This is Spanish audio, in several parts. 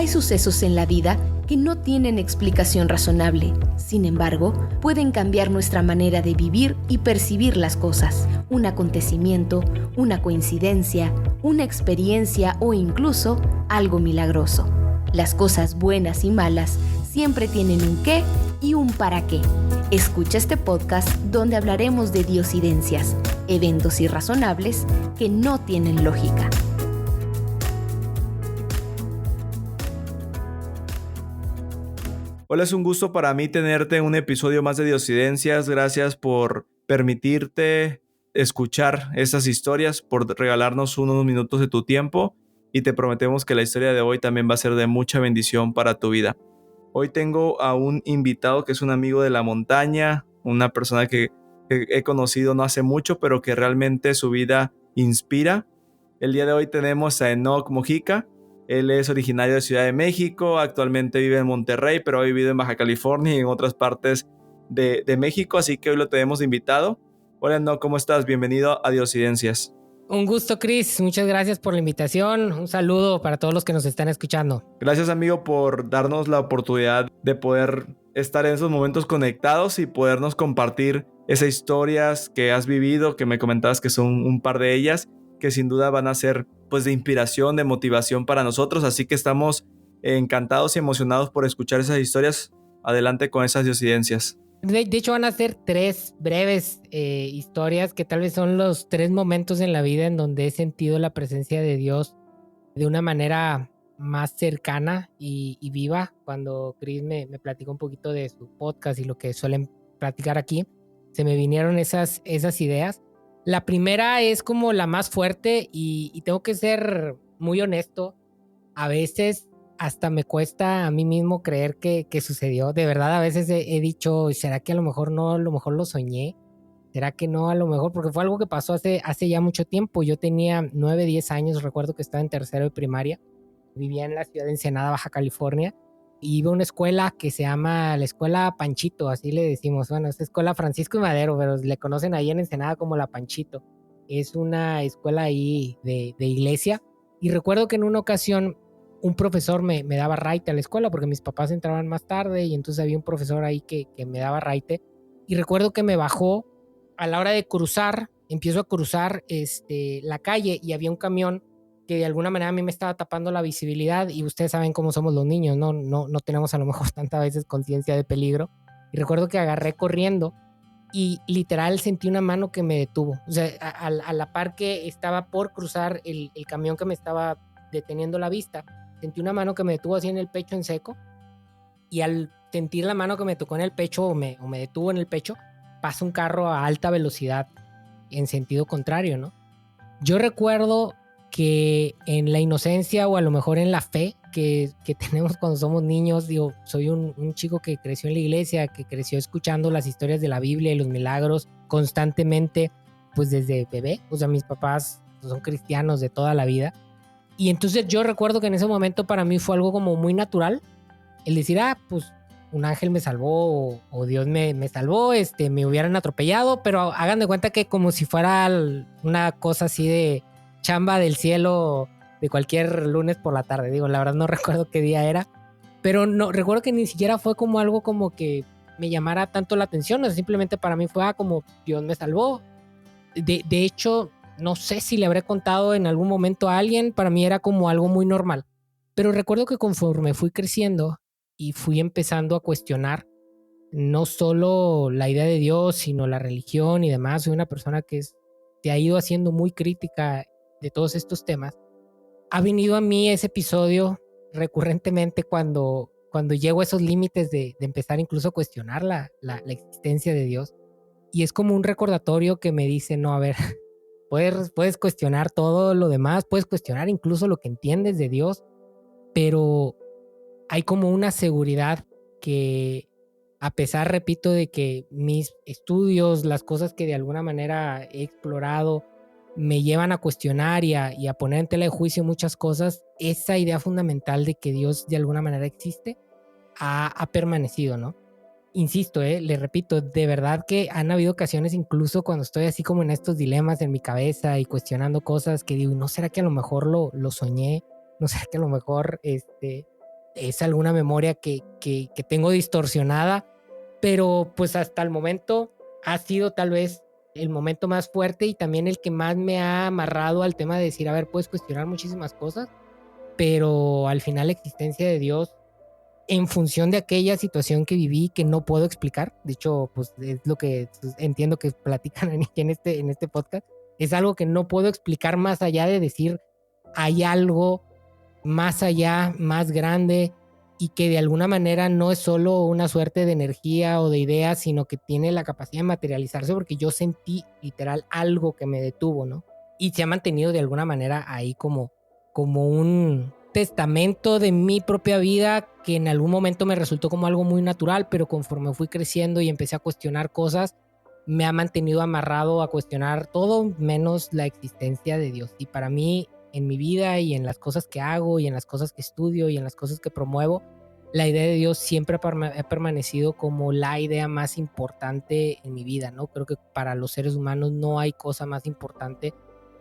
Hay sucesos en la vida que no tienen explicación razonable. Sin embargo, pueden cambiar nuestra manera de vivir y percibir las cosas. Un acontecimiento, una coincidencia, una experiencia o incluso algo milagroso. Las cosas buenas y malas siempre tienen un qué y un para qué. Escucha este podcast donde hablaremos de diosidencias, eventos irrazonables que no tienen lógica. Hola, es un gusto para mí tenerte en un episodio más de Diosidencias. Gracias por permitirte escuchar estas historias, por regalarnos unos minutos de tu tiempo y te prometemos que la historia de hoy también va a ser de mucha bendición para tu vida. Hoy tengo a un invitado que es un amigo de la montaña, una persona que he conocido no hace mucho, pero que realmente su vida inspira. El día de hoy tenemos a Enoch Mojica. Él es originario de Ciudad de México, actualmente vive en Monterrey, pero ha vivido en Baja California y en otras partes de México, así que hoy lo tenemos de invitado. Hola, Enoch, ¿cómo estás? Bienvenido a Diosidencias. Un gusto, Chris. Muchas gracias por la invitación. Un saludo para todos los que nos están escuchando. Gracias, amigo, por darnos la oportunidad de poder estar en esos momentos conectados y podernos compartir esas historias que has vivido, que me comentabas que son un par de ellas, que sin duda van a ser pues de inspiración, de motivación para nosotros, así que estamos encantados y emocionados por escuchar esas historias. Adelante con esas diosidencias. De hecho, van a ser tres breves historias que tal vez son los tres momentos en la vida en donde he sentido la presencia de Dios de una manera más cercana y viva. Cuando Chris me platicó un poquito de su podcast y lo que suelen platicar aquí, se me vinieron esas ideas. La primera es como la más fuerte y tengo que ser muy honesto. A veces hasta me cuesta a mí mismo creer que sucedió. De verdad, a veces he dicho, ¿será que a lo mejor no? A lo mejor lo soñé. ¿Será que no? A lo mejor, porque fue algo que pasó hace ya mucho tiempo. Yo tenía 9, 10 años, recuerdo que estaba en tercero de primaria. Vivía en la ciudad de Ensenada, Baja California. Y iba a una escuela que se llama la Escuela Panchito, así le decimos. Bueno, es Escuela Francisco y Madero, pero le conocen ahí en Ensenada como la Panchito. Es una escuela ahí de iglesia. Y recuerdo que en una ocasión un profesor me daba raite a la escuela porque mis papás entraban más tarde y entonces había un profesor ahí que me daba raite. Y recuerdo que me bajó a la hora de cruzar, empiezo a cruzar la calle y había un camión que de alguna manera a mí me estaba tapando la visibilidad y ustedes saben cómo somos los niños, no tenemos a lo mejor tantas veces conciencia de peligro. Y recuerdo que agarré corriendo y literal sentí una mano que me detuvo. O sea, a la par que estaba por cruzar el camión que me estaba deteniendo la vista, sentí una mano que me detuvo así en el pecho en seco y al sentir la mano que me tocó en el pecho o me detuvo en el pecho, pasa un carro a alta velocidad en sentido contrario, ¿no? Yo recuerdo que en la inocencia o a lo mejor en la fe que tenemos cuando somos niños, digo, soy un chico que creció en la iglesia, que creció escuchando las historias de la Biblia y los milagros constantemente, pues desde bebé. O sea, mis papás son cristianos de toda la vida. Y entonces yo recuerdo que en ese momento para mí fue algo como muy natural el decir, pues un ángel me salvó o Dios me salvó, me hubieran atropellado, pero hagan de cuenta que como si fuera una cosa así de chamba del cielo de cualquier lunes por la tarde. Digo, la verdad no recuerdo qué día era, pero no recuerdo que ni siquiera fue como algo como que me llamara tanto la atención. O sea, simplemente para mí fue como Dios me salvó. De hecho, no sé si le habré contado en algún momento a alguien, para mí era como algo muy normal. Pero recuerdo que conforme fui creciendo y fui empezando a cuestionar no solo la idea de Dios, sino la religión y demás, soy una persona que se ha ido haciendo muy crítica de todos estos temas. Ha venido a mí ese episodio recurrentemente cuando llego a esos límites de empezar incluso a cuestionar la existencia de Dios. Y es como un recordatorio que me dice, no, a ver, puedes cuestionar todo lo demás, puedes cuestionar incluso lo que entiendes de Dios, pero hay como una seguridad que, a pesar, repito, de que mis estudios, las cosas que de alguna manera he explorado, me llevan a cuestionar y a poner en tela de juicio muchas cosas, esa idea fundamental de que Dios de alguna manera existe ha permanecido, ¿no? Insisto, le repito, de verdad que han habido ocasiones incluso cuando estoy así como en estos dilemas en mi cabeza y cuestionando cosas que digo, ¿no será que a lo mejor lo soñé? ¿No será que a lo mejor es alguna memoria que tengo distorsionada, pero pues hasta el momento ha sido tal vez el momento más fuerte y también el que más me ha amarrado al tema de decir, a ver, puedes cuestionar muchísimas cosas, pero al final la existencia de Dios en función de aquella situación que viví que no puedo explicar. De hecho, pues es lo que entiendo que platican aquí en este podcast. Es algo que no puedo explicar más allá de decir hay algo más allá, más grande y que de alguna manera no es solo una suerte de energía o de ideas, sino que tiene la capacidad de materializarse porque yo sentí literal algo que me detuvo, ¿no? Y se ha mantenido de alguna manera ahí como un testamento de mi propia vida que en algún momento me resultó como algo muy natural, pero conforme fui creciendo y empecé a cuestionar cosas, me ha mantenido amarrado a cuestionar todo menos la existencia de Dios. Y para mí, en mi vida y en las cosas que hago y en las cosas que estudio y en las cosas que promuevo, la idea de Dios siempre ha permanecido como la idea más importante en mi vida, ¿no? Creo que para los seres humanos no hay cosa más importante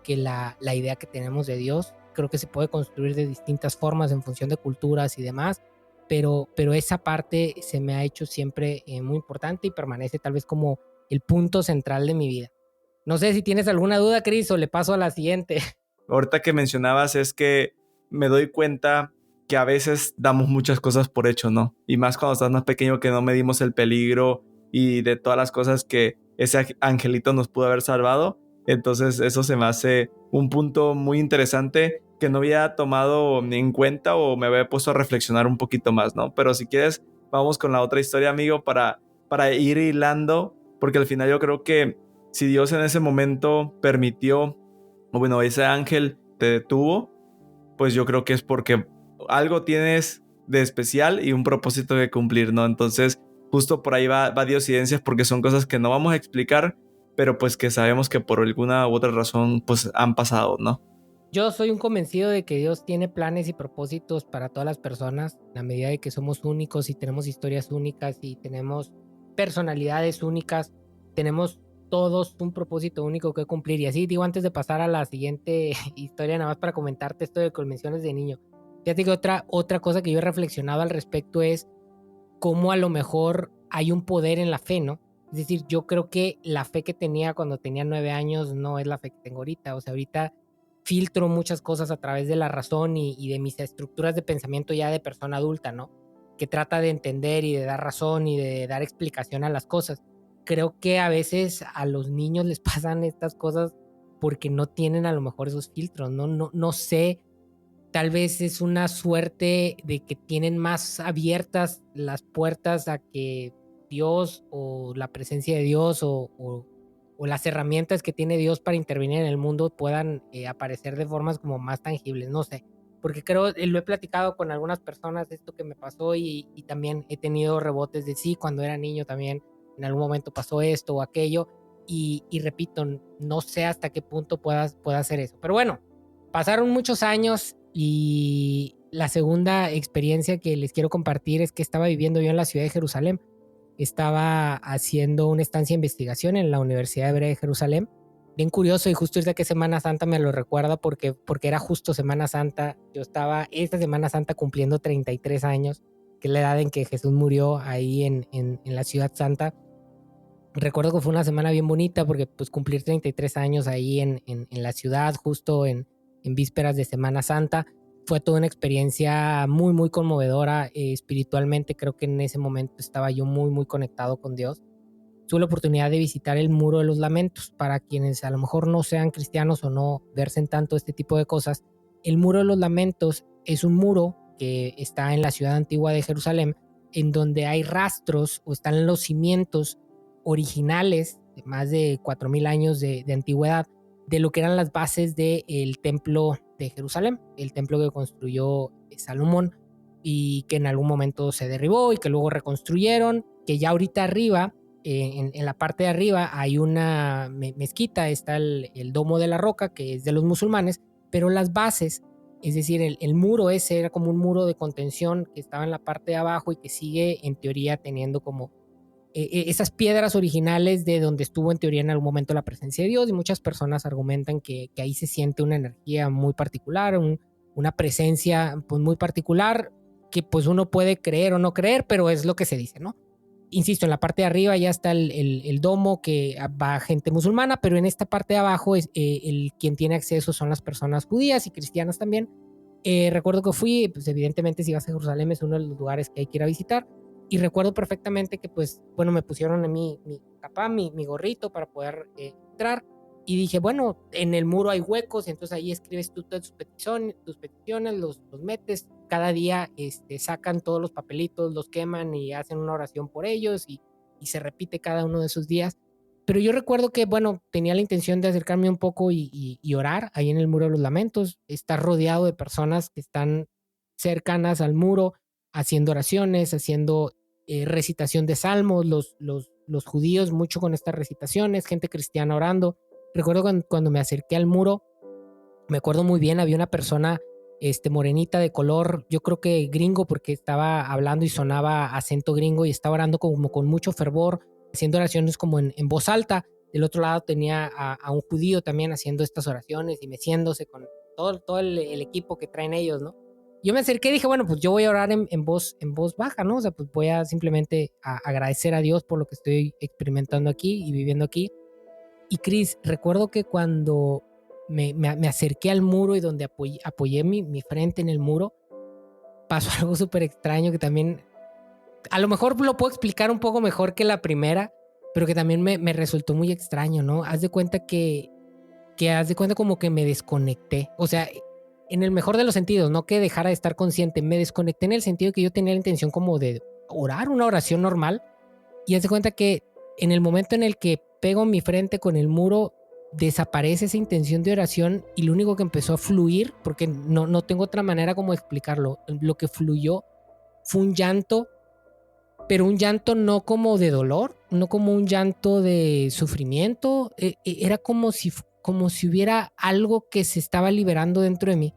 que la idea que tenemos de Dios. Creo que se puede construir de distintas formas en función de culturas y demás, pero esa parte se me ha hecho siempre muy importante y permanece tal vez como el punto central de mi vida. No sé si tienes alguna duda, Cris, o le paso a la siguiente. Ahorita que mencionabas es que me doy cuenta que a veces damos muchas cosas por hecho, ¿no? Y más cuando estás más pequeño que no medimos el peligro y de todas las cosas que ese angelito nos pudo haber salvado. Entonces eso se me hace un punto muy interesante que no había tomado en cuenta o me había puesto a reflexionar un poquito más, ¿no? Pero si quieres, vamos con la otra historia, amigo, para ir hilando, porque al final yo creo que si Dios en ese momento permitió, o bueno, ese ángel te detuvo, pues yo creo que es porque algo tienes de especial y un propósito que cumplir, ¿no? Entonces, justo por ahí va Diosidencias, porque son cosas que no vamos a explicar, pero pues que sabemos que por alguna u otra razón, pues han pasado, ¿no? Yo soy un convencido de que Dios tiene planes y propósitos para todas las personas, en la medida de que somos únicos y tenemos historias únicas y tenemos personalidades únicas, tenemos todos un propósito único que cumplir. Y así digo, antes de pasar a la siguiente historia, nada más para comentarte esto de convenciones de niño. Fíjate que otra cosa que yo he reflexionado al respecto es cómo a lo mejor hay un poder en la fe, ¿no? Es decir, yo creo que la fe que tenía cuando tenía 9 años no es la fe que tengo ahorita. O sea, ahorita filtro muchas cosas a través de la razón y de mis estructuras de pensamiento ya de persona adulta, ¿no? Que trata de entender y de dar razón y de dar explicación a las cosas. Creo que a veces a los niños les pasan estas cosas porque no tienen a lo mejor esos filtros, ¿no? No sé, tal vez es una suerte de que tienen más abiertas las puertas a que Dios o la presencia de Dios o las herramientas que tiene Dios para intervenir en el mundo puedan aparecer de formas como más tangibles, no sé. Porque creo, lo he platicado con algunas personas esto que me pasó y también he tenido rebotes de sí, cuando era niño también en algún momento pasó esto o aquello y repito, no sé hasta qué punto pueda hacer eso. Pero bueno, pasaron muchos años y la segunda experiencia que les quiero compartir es que estaba viviendo yo en la ciudad de Jerusalén. Estaba haciendo una estancia de investigación en la Universidad Hebrea de Jerusalén. Bien curioso, y justo desde que Semana Santa me lo recuerda porque era justo Semana Santa. Yo estaba esta Semana Santa cumpliendo 33 años, que es la edad en que Jesús murió ahí en la ciudad santa. Recuerdo que fue una semana bien bonita porque pues cumplir 33 años ahí en la ciudad, justo en vísperas de Semana Santa, fue toda una experiencia muy, muy conmovedora. Espiritualmente creo que en ese momento estaba yo muy, muy conectado con Dios. Tuve la oportunidad de visitar el Muro de los Lamentos. Para quienes a lo mejor no sean cristianos o no versen tanto este tipo de cosas, el Muro de los Lamentos es un muro que está en la ciudad antigua de Jerusalén, en donde hay rastros o están los cimientos originales de más de 4000 años de antigüedad de lo que eran las bases del templo de Jerusalén, el templo que construyó Salomón y que en algún momento se derribó y que luego reconstruyeron, que ya ahorita arriba, en la parte de arriba hay una mezquita, está el Domo de la Roca, que es de los musulmanes, pero las bases, es decir, el muro ese era como un muro de contención que estaba en la parte de abajo y que sigue en teoría teniendo como esas piedras originales de donde estuvo en teoría en algún momento la presencia de Dios, y muchas personas argumentan que ahí se siente una energía muy particular, una presencia pues, muy particular. que pues uno puede creer o no creer, pero es lo que se dice, ¿no? Insisto, en la parte de arriba ya está el domo que va gente musulmana, pero en esta parte de abajo quien tiene acceso son las personas judías y cristianas también. Recuerdo que fui, pues evidentemente si vas a Jerusalén es uno de los lugares que hay que ir a visitar, y recuerdo perfectamente que pues, bueno, me pusieron en mi capa, mi gorrito para poder entrar, y dije, bueno, en el muro hay huecos, entonces ahí escribes tú todas tus peticiones, los metes, cada día sacan todos los papelitos, los queman y hacen una oración por ellos, y se repite cada uno de esos días. Pero yo recuerdo que, bueno, tenía la intención de acercarme un poco y orar ahí en el Muro de los Lamentos, estar rodeado de personas que están cercanas al muro, haciendo oraciones, haciendo recitación de salmos, los judíos mucho con estas recitaciones, gente cristiana orando. Recuerdo cuando me acerqué al muro, me acuerdo muy bien, había una persona morenita de color, yo creo que gringo, porque estaba hablando y sonaba acento gringo y estaba orando como con mucho fervor, haciendo oraciones como en voz alta. Del otro lado tenía a un judío también haciendo estas oraciones y meciéndose con todo el equipo que traen ellos, ¿no? Yo me acerqué y dije, bueno, pues yo voy a orar en voz baja, ¿no? O sea, pues voy a simplemente agradecer a Dios por lo que estoy experimentando aquí y viviendo aquí. Y Cris, recuerdo que cuando me acerqué al muro y donde apoyé mi frente en el muro, pasó algo súper extraño que también, a lo mejor lo puedo explicar un poco mejor que la primera, pero que también me resultó muy extraño, ¿no? Haz de cuenta haz de cuenta como que me desconecté. O sea, en el mejor de los sentidos, no que dejara de estar consciente, me desconecté en el sentido que yo tenía la intención como de orar una oración normal, y haz de cuenta que en el momento en el que pego mi frente con el muro, desaparece esa intención de oración y lo único que empezó a fluir, porque no tengo otra manera como explicarlo, lo que fluyó fue un llanto, pero un llanto no como de dolor, no como un llanto de sufrimiento, era como si hubiera algo que se estaba liberando dentro de mí,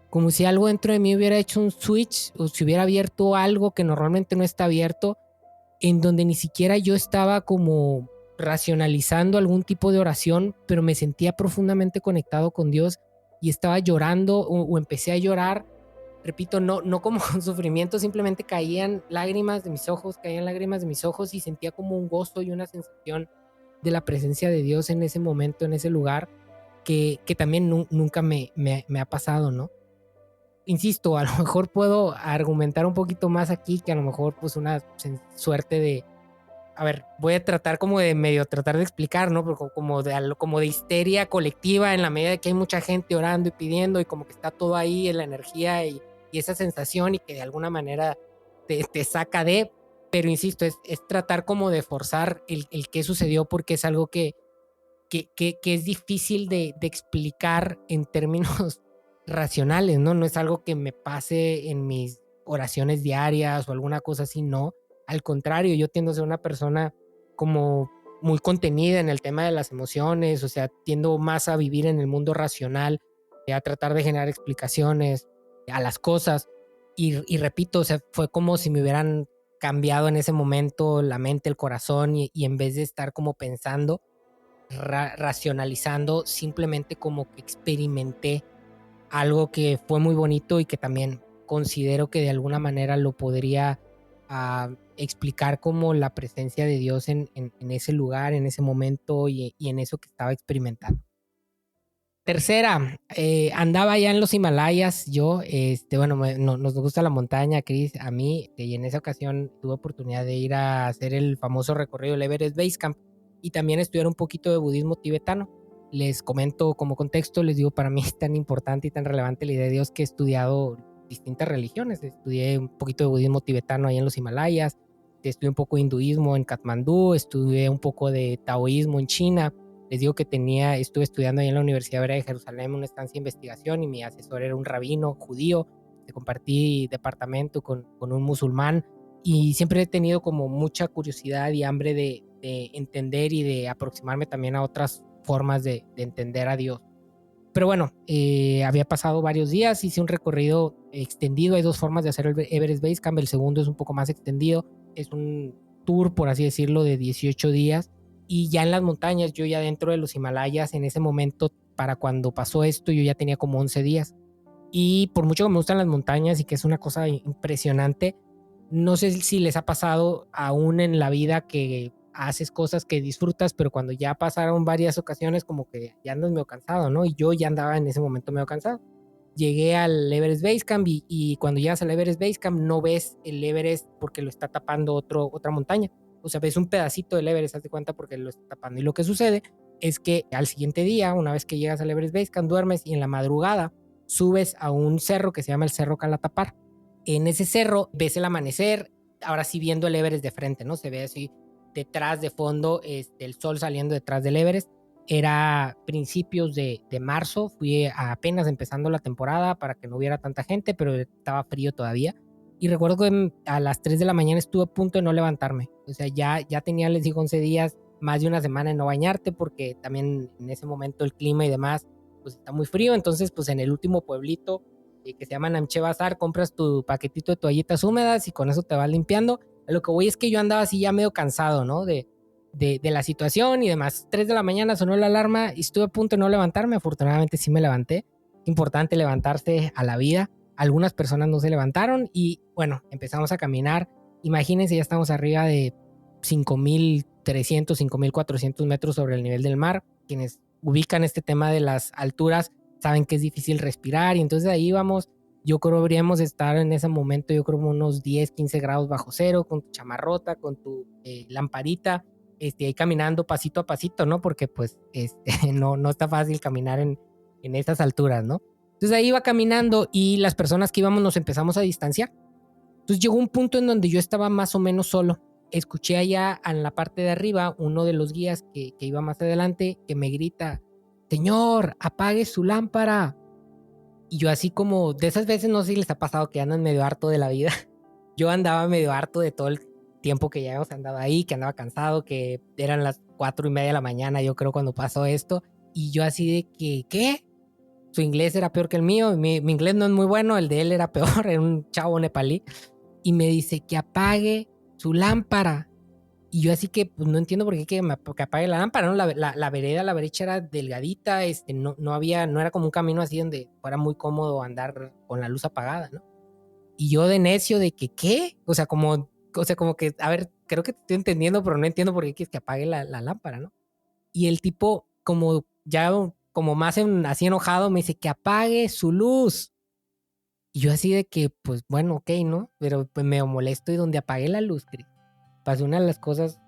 como si algo dentro de mí hubiera hecho un switch o si hubiera abierto algo que normalmente no está abierto, en donde ni siquiera yo estaba como racionalizando algún tipo de oración, pero me sentía profundamente conectado con Dios y estaba llorando o empecé a llorar. Repito, no como con sufrimiento, simplemente caían lágrimas de mis ojos y sentía como un gozo y una sensación de la presencia de Dios en ese momento, en ese lugar, que también nunca me ha pasado, ¿no? Insisto, a lo mejor puedo argumentar un poquito más aquí, que a lo mejor pues una suerte de, a ver, voy a tratar como de medio tratar de explicar, ¿no? Porque como de histeria colectiva en la medida de que hay mucha gente orando y pidiendo y como que está todo ahí en la energía y esa sensación y que de alguna manera te saca de, pero insisto, es tratar como de forzar el qué sucedió, porque es algo que es difícil de explicar en términos racionales, ¿no? No es algo que me pase en mis oraciones diarias o alguna cosa así, no. Al contrario, yo tiendo a ser una persona como muy contenida en el tema de las emociones, o sea, tiendo más a vivir en el mundo racional, a tratar de generar explicaciones a las cosas. Y repito, o sea, fue como si me hubieran cambiado en ese momento la mente, el corazón, y en vez de estar como pensando, racionalizando, simplemente como que experimenté algo que fue muy bonito y que también considero que de alguna manera lo podría explicar como la presencia de Dios en ese lugar, en ese momento y en eso que estaba experimentando. Tercera, andaba ya en los Himalayas, yo, bueno, nos gusta la montaña, Chris, a mí, y en esa ocasión tuve oportunidad de ir a hacer el famoso recorrido del Everest Base Camp y también estudiar un poquito de budismo tibetano. Les comento como contexto, les digo, para mí es tan importante y tan relevante la idea de Dios que he estudiado distintas religiones. Estudié un poquito de budismo tibetano ahí en los Himalayas, estudié un poco de hinduismo en Katmandú, estudié un poco de taoísmo en China. Les digo que estuve estudiando ahí en la Universidad Hebrea de Jerusalén una estancia de investigación y mi asesor era un rabino judío. Compartí departamento con un musulmán y siempre he tenido como mucha curiosidad y hambre de entender y de aproximarme también a otras formas de entender a Dios. Pero bueno, había pasado varios días, hice un recorrido extendido. Hay dos formas de hacer el Everest Base Camp. El segundo es un poco más extendido. Es un tour, por así decirlo, de 18 días. Y ya en las montañas, yo ya dentro de los Himalayas, en ese momento, para cuando pasó esto, yo ya tenía como 11 días. Y por mucho que me gustan las montañas y que es una cosa impresionante, no sé si les ha pasado aún en la vida que haces cosas que disfrutas, pero cuando ya pasaron varias ocasiones como que ya andas medio cansado, ¿no? Y yo ya andaba en ese momento medio cansado. Llegué al Everest Base Camp y cuando llegas al Everest Base Camp no ves el Everest porque lo está tapando otra montaña. O sea, ves un pedacito del Everest, haz de cuenta, porque lo está tapando. Y lo que sucede es que al siguiente día, una vez que llegas al Everest Base Camp, duermes y en la madrugada subes a un cerro que se llama el Cerro Calatapar. En ese cerro ves el amanecer, ahora sí viendo el Everest de frente, ¿no? Se ve así detrás de fondo el sol saliendo detrás del Everest. Era principios de marzo, fui apenas empezando la temporada para que no hubiera tanta gente, pero estaba frío todavía. Y recuerdo que a las 3 de la mañana estuve a punto de no levantarme. O sea, ya tenía, les digo, 11 días, más de una semana de no bañarte, porque también en ese momento el clima y demás, pues está muy frío. Entonces, pues en el último pueblito que se llama Namche Bazar, compras tu paquetito de toallitas húmedas y con eso te vas limpiando. A lo que voy es que yo andaba así ya medio cansado, ¿no? De la situación y demás. 3 de la mañana sonó la alarma y estuve a punto de no levantarme. Afortunadamente sí me levanté. Importante levantarse a la vida. Algunas personas no se levantaron y bueno, empezamos a caminar. Imagínense, ya estamos arriba de 5,300, 5,400 metros sobre el nivel del mar. Quienes ubican este tema de las alturas saben que es difícil respirar y entonces ahí vamos. Yo creo que deberíamos estar en ese momento, yo creo unos 10, 15 grados bajo cero, con tu chamarrota, con tu lamparita, ahí caminando pasito a pasito, ¿no? Porque pues no está fácil caminar en esas alturas, ¿no? Entonces ahí iba caminando y las personas que íbamos nos empezamos a distanciar. Entonces llegó un punto en donde yo estaba más o menos solo. Escuché allá en la parte de arriba uno de los guías que iba más adelante que me grita: señor, apague su lámpara. Y yo así como, de esas veces, no sé si les ha pasado que andan medio harto de la vida. Yo andaba medio harto de todo el tiempo que ya habíamos andado ahí, que andaba cansado, que eran las 4:30 de la mañana, yo creo, cuando pasó esto. Y yo así de que, ¿qué? Su inglés era peor que el mío, mi inglés no es muy bueno, el de él era peor, era un chavo nepalí. Y me dice que apague su lámpara. Y yo así que pues no entiendo por qué que apague la lámpara, ¿no? La vereda, la brecha era delgadita, no era como un camino así donde fuera muy cómodo andar con la luz apagada, ¿no? Y yo de necio de que, ¿qué? O sea, como que, a ver, creo que te estoy entendiendo, pero no entiendo por qué quieres que apague la lámpara, ¿no? Y el tipo, como ya, como más así enojado, me dice que apague su luz. Y yo así de que, pues bueno, ok, ¿no? Pero pues me molesto y donde apagué la luz, Chris, pasó una de las cosas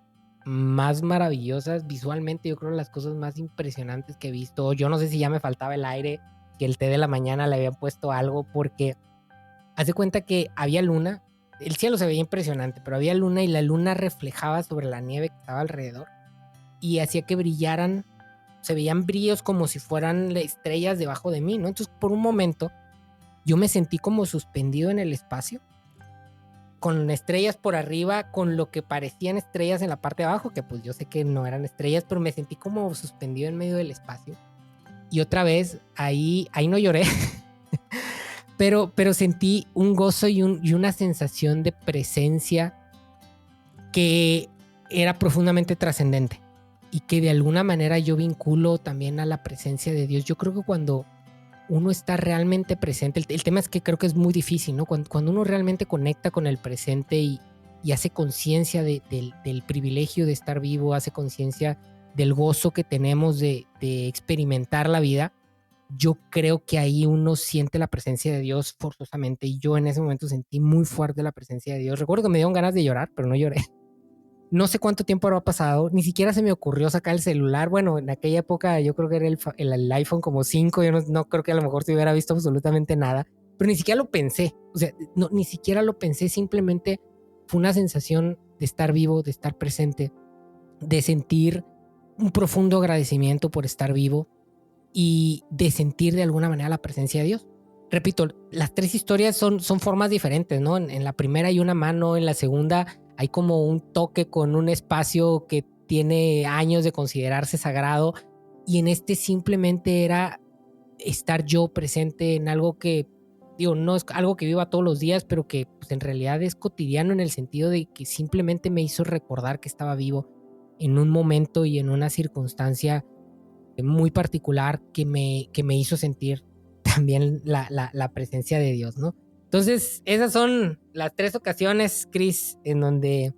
más maravillosas visualmente, yo creo las cosas más impresionantes que he visto. Yo no sé si ya me faltaba el aire, que el té de la mañana le habían puesto algo, porque hace cuenta que había luna, el cielo se veía impresionante, pero había luna y la luna reflejaba sobre la nieve que estaba alrededor y hacía que brillaran, se veían brillos como si fueran estrellas debajo de mí, ¿no? Entonces por un momento yo me sentí como suspendido en el espacio, con estrellas por arriba, con lo que parecían estrellas en la parte de abajo, que pues yo sé que no eran estrellas, pero me sentí como suspendido en medio del espacio. Y otra vez, ahí no lloré, pero sentí un gozo y una sensación de presencia que era profundamente trascendente y que de alguna manera yo vinculo también a la presencia de Dios. Yo creo que cuando uno está realmente presente, el tema es que creo que es muy difícil, ¿no? Cuando uno realmente conecta con el presente y hace conciencia del privilegio de estar vivo, hace conciencia del gozo que tenemos de experimentar la vida, yo creo que ahí uno siente la presencia de Dios forzosamente, y yo en ese momento sentí muy fuerte la presencia de Dios. Recuerdo que me dieron ganas de llorar, pero no lloré. No sé cuánto tiempo habrá pasado, ni siquiera se me ocurrió sacar el celular. Bueno, en aquella época yo creo que era el iPhone como 5, yo no creo que a lo mejor se hubiera visto absolutamente nada, pero ni siquiera lo pensé, o sea, no, ni siquiera lo pensé, simplemente fue una sensación de estar vivo, de estar presente, de sentir un profundo agradecimiento por estar vivo y de sentir de alguna manera la presencia de Dios. Repito, las tres historias son formas diferentes, ¿no? En la primera hay una mano, en la segunda hay como un toque con un espacio que tiene años de considerarse sagrado, y en este simplemente era estar yo presente en algo que, digo, no es algo que viva todos los días, pero que pues, en realidad es cotidiano, en el sentido de que simplemente me hizo recordar que estaba vivo en un momento y en una circunstancia muy particular que me hizo sentir también la presencia de Dios, ¿no? Entonces, esas son las 3 ocasiones, Chris, en donde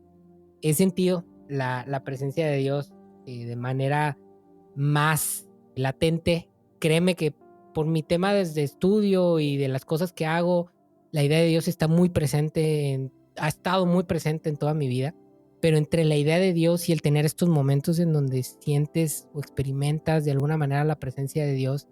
he sentido la presencia de Dios de manera más latente. Créeme que por mi tema desde estudio y de las cosas que hago, la idea de Dios está muy presente, ha estado muy presente en toda mi vida. Pero entre la idea de Dios y el tener estos momentos en donde sientes o experimentas de alguna manera la presencia de Dios,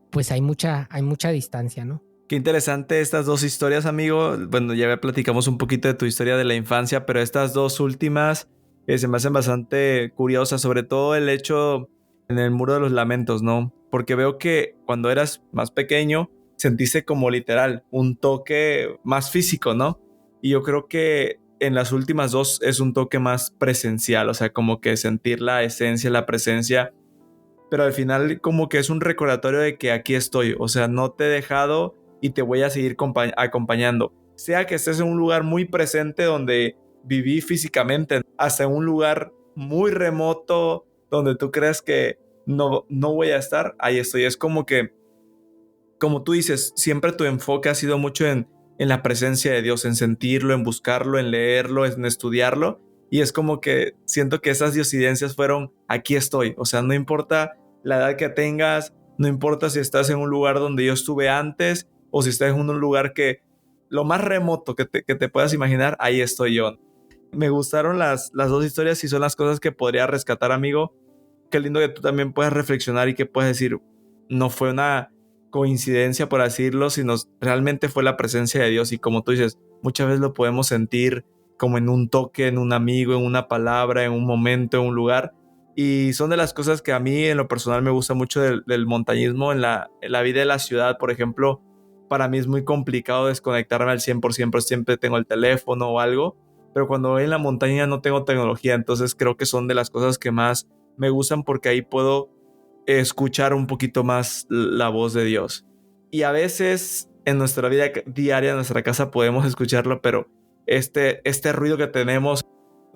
pues hay mucha distancia, ¿no? Qué interesante estas 2 historias, amigo. Bueno, ya platicamos un poquito de tu historia de la infancia, pero estas 2 últimas se me hacen bastante curiosas, sobre todo el hecho en el Muro de los Lamentos, ¿no? Porque veo que cuando eras más pequeño sentiste como literal un toque más físico, ¿no? Y yo creo que en las últimas 2 es un toque más presencial, o sea, como que sentir la esencia, la presencia, pero al final como que es un recordatorio de que aquí estoy, o sea, no te he dejado y te voy a seguir acompañando. Sea que estés en un lugar muy presente donde viví físicamente, hasta en un lugar muy remoto donde tú crees que no voy a estar, ahí estoy. Es como que, como tú dices, siempre tu enfoque ha sido mucho en la presencia de Dios, en sentirlo, en buscarlo, en leerlo, en estudiarlo. Y es como que siento que esas diosidencias fueron, aquí estoy. O sea, no importa la edad que tengas, no importa si estás en un lugar donde yo estuve antes o si estás en un lugar que lo más remoto que te puedas imaginar, ahí estoy yo. Me gustaron las 2 historias y son las cosas que podría rescatar, amigo. Qué lindo que tú también puedas reflexionar y que puedas decir, no fue una coincidencia, por así decirlo, sino realmente fue la presencia de Dios. Y como tú dices, muchas veces lo podemos sentir como en un toque, en un amigo, en una palabra, en un momento, en un lugar. Y son de las cosas que a mí en lo personal me gusta mucho del montañismo. En la vida de la ciudad, por ejemplo, para mí es muy complicado desconectarme al 100%, siempre tengo el teléfono o algo, pero cuando voy en la montaña no tengo tecnología, entonces creo que son de las cosas que más me gustan porque ahí puedo escuchar un poquito más la voz de Dios. Y a veces en nuestra vida diaria, en nuestra casa podemos escucharlo, pero este ruido que tenemos,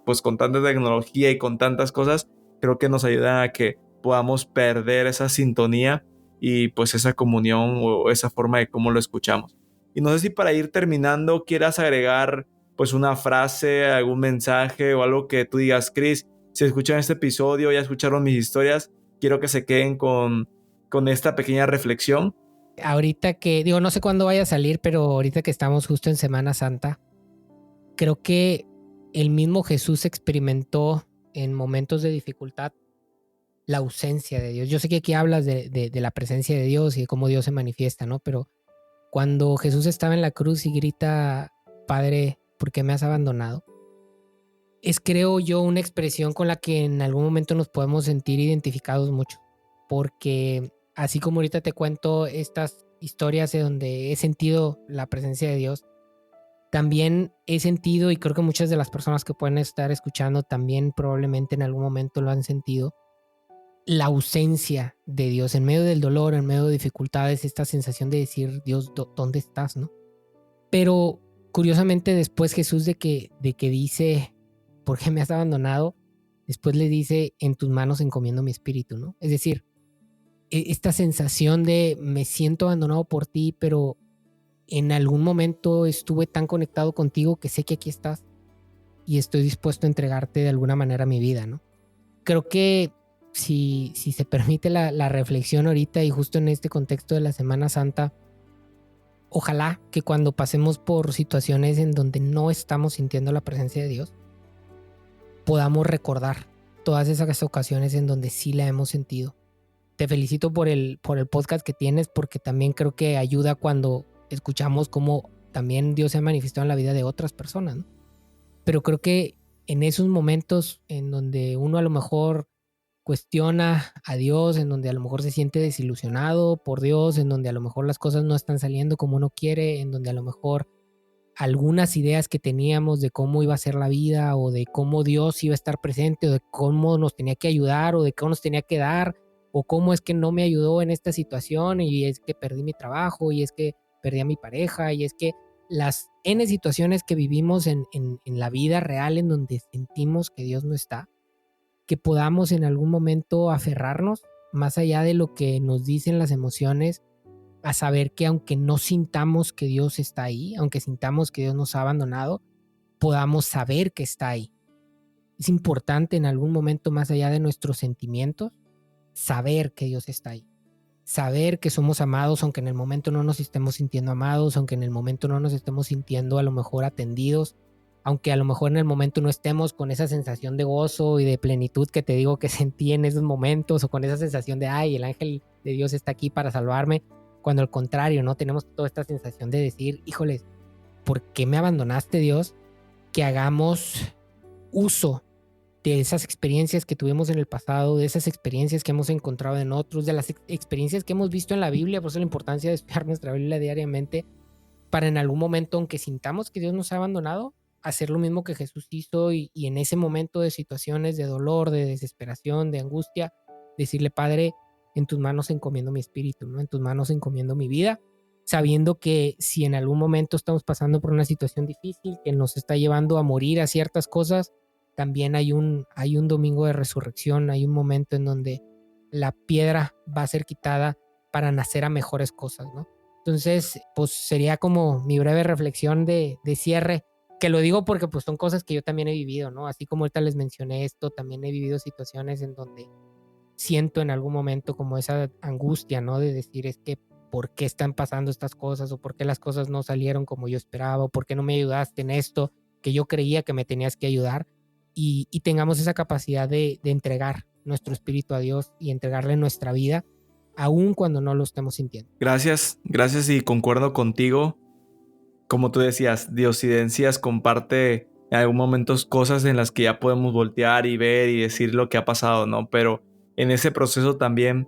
pues con tanta tecnología y con tantas cosas, creo que nos ayuda a que podamos perder esa sintonía y pues esa comunión o esa forma de cómo lo escuchamos. Y no sé si para ir terminando quieras agregar pues una frase, algún mensaje o algo que tú digas, Chris, si escuchan este episodio, ya escucharon mis historias, quiero que se queden con esta pequeña reflexión. Ahorita que, digo, no sé cuándo vaya a salir, pero ahorita que estamos justo en Semana Santa, creo que el mismo Jesús experimentó en momentos de dificultad la ausencia de Dios. Yo sé que aquí hablas de la presencia de Dios y de cómo Dios se manifiesta, ¿no? Pero cuando Jesús estaba en la cruz y grita, Padre, ¿por qué me has abandonado? Es, creo yo, una expresión con la que en algún momento nos podemos sentir identificados mucho. Porque así como ahorita te cuento estas historias de donde he sentido la presencia de Dios, también he sentido, y creo que muchas de las personas que pueden estar escuchando también probablemente en algún momento lo han sentido, la ausencia de Dios en medio del dolor, en medio de dificultades, esta sensación de decir, Dios, ¿dónde estás? ¿No? Pero curiosamente después Jesús de que dice, ¿por qué me has abandonado? Después le dice, en tus manos encomiendo mi espíritu, ¿no? Es decir, esta sensación de me siento abandonado por ti, pero en algún momento estuve tan conectado contigo que sé que aquí estás y estoy dispuesto a entregarte de alguna manera mi vida, ¿no? Creo que si se permite la reflexión ahorita y justo en este contexto de la Semana Santa, ojalá que cuando pasemos por situaciones en donde no estamos sintiendo la presencia de Dios, podamos recordar todas esas ocasiones en donde sí la hemos sentido. Te felicito por el podcast que tienes, porque también creo que ayuda cuando escuchamos cómo también Dios se ha manifestado en la vida de otras personas, ¿no? Pero creo que en esos momentos en donde uno a lo mejor cuestiona a Dios, en donde a lo mejor se siente desilusionado por Dios, en donde a lo mejor las cosas no están saliendo como uno quiere, en donde a lo mejor algunas ideas que teníamos de cómo iba a ser la vida o de cómo Dios iba a estar presente o de cómo nos tenía que ayudar o de cómo nos tenía que dar o cómo es que no me ayudó en esta situación y es que perdí mi trabajo y es que perdí a mi pareja y es que las N situaciones que vivimos en la vida real en donde sentimos que Dios no está, que podamos en algún momento aferrarnos más allá de lo que nos dicen las emociones a saber que aunque no sintamos que Dios está ahí, aunque sintamos que Dios nos ha abandonado, podamos saber que está ahí. Es importante en algún momento, más allá de nuestros sentimientos, saber que Dios está ahí. Saber que somos amados, aunque en el momento no nos estemos sintiendo amados, aunque en el momento no nos estemos sintiendo a lo mejor atendidos, aunque a lo mejor en el momento no estemos con esa sensación de gozo y de plenitud que te digo que sentí en esos momentos, o con esa sensación de, ay, el ángel de Dios está aquí para salvarme, cuando al contrario, ¿no? Tenemos toda esta sensación de decir, híjoles, ¿por qué me abandonaste, Dios? Que hagamos uso de esas experiencias que tuvimos en el pasado, de esas experiencias que hemos encontrado en otros, de las experiencias que hemos visto en la Biblia. Por eso la importancia de estudiar nuestra Biblia diariamente, para en algún momento, aunque sintamos que Dios nos ha abandonado, hacer lo mismo que Jesús hizo y en ese momento de situaciones de dolor, de desesperación, de angustia, decirle, Padre, en tus manos encomiendo mi espíritu, ¿no? En tus manos encomiendo mi vida, sabiendo que si en algún momento estamos pasando por una situación difícil que nos está llevando a morir a ciertas cosas, también hay un domingo de resurrección, hay un momento en donde la piedra va a ser quitada para nacer a mejores cosas, ¿no? Entonces, pues sería como mi breve reflexión de cierre, que lo digo porque pues son cosas que yo también he vivido, ¿no? Así como ahorita les mencioné esto, también he vivido situaciones en donde siento en algún momento como esa angustia, ¿no? De decir, es que ¿por qué están pasando estas cosas? O ¿por qué las cosas no salieron como yo esperaba? ¿O por qué no me ayudaste en esto que yo creía que me tenías que ayudar? Y tengamos esa capacidad de entregar nuestro espíritu a Dios y entregarle nuestra vida, aun cuando no lo estemos sintiendo. Gracias y concuerdo contigo. Como tú decías, Diosidencias comparte en algún momento cosas en las que ya podemos voltear y ver y decir lo que ha pasado, ¿no? Pero en ese proceso también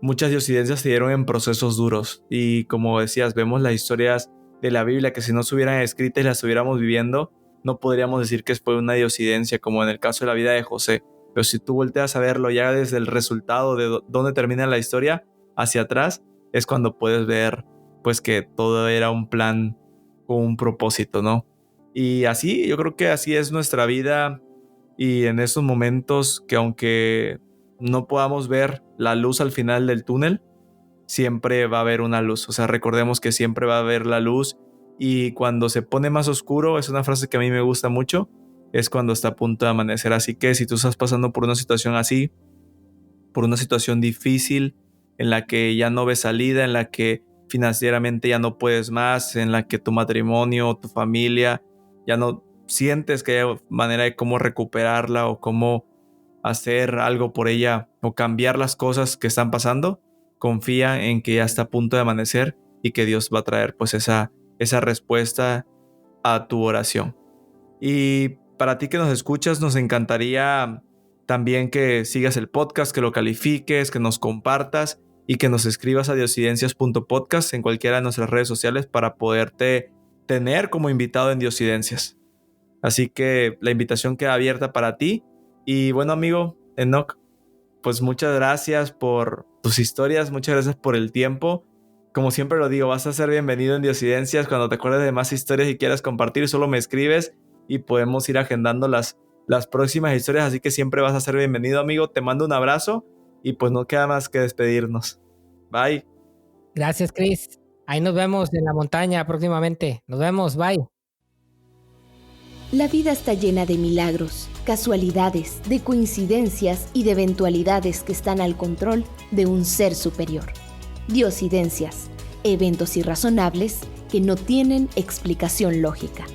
muchas diosidencias se dieron en procesos duros. Y como decías, vemos las historias de la Biblia que si no se hubieran escrito y las estuviéramos viviendo, no podríamos decir que fue una diosidencia, como en el caso de la vida de José. Pero si tú volteas a verlo ya desde el resultado de dónde termina la historia hacia atrás, es cuando puedes ver pues que todo era un plan con un propósito, ¿no? Y así, yo creo que así es nuestra vida, y en esos momentos que aunque no podamos ver la luz al final del túnel, siempre va a haber una luz. O sea, recordemos que siempre va a haber la luz, y cuando se pone más oscuro, es una frase que a mí me gusta mucho, es cuando está a punto de amanecer. Así que si tú estás pasando por una situación así, por una situación difícil, en la que ya no ves salida, en la que financieramente ya no puedes más, en la que tu matrimonio, tu familia, ya no sientes que hay manera de cómo recuperarla o cómo hacer algo por ella o cambiar las cosas que están pasando, confía en que ya está a punto de amanecer y que Dios va a traer pues esa respuesta a tu oración. Y para ti que nos escuchas, nos encantaría también que sigas el podcast, que lo califiques, que nos compartas y que nos escribas a diosidencias.podcast en cualquiera de nuestras redes sociales para poderte tener como invitado en Diosidencias. Así que la invitación queda abierta para ti. Y bueno, amigo Enoch, pues muchas gracias por tus historias, muchas gracias por el tiempo. Como siempre lo digo, vas a ser bienvenido en Diosidencias. Cuando te acuerdes de más historias y quieras compartir, solo me escribes y podemos ir agendando las próximas historias. Así que siempre vas a ser bienvenido, amigo. Te mando un abrazo y pues no queda más que despedirnos. Bye. Gracias, Chris. Ahí nos vemos en la montaña próximamente. Nos vemos. Bye. La vida está llena de milagros, casualidades, de coincidencias y de eventualidades que están al control de un ser superior. Diosidencias, eventos irrazonables que no tienen explicación lógica.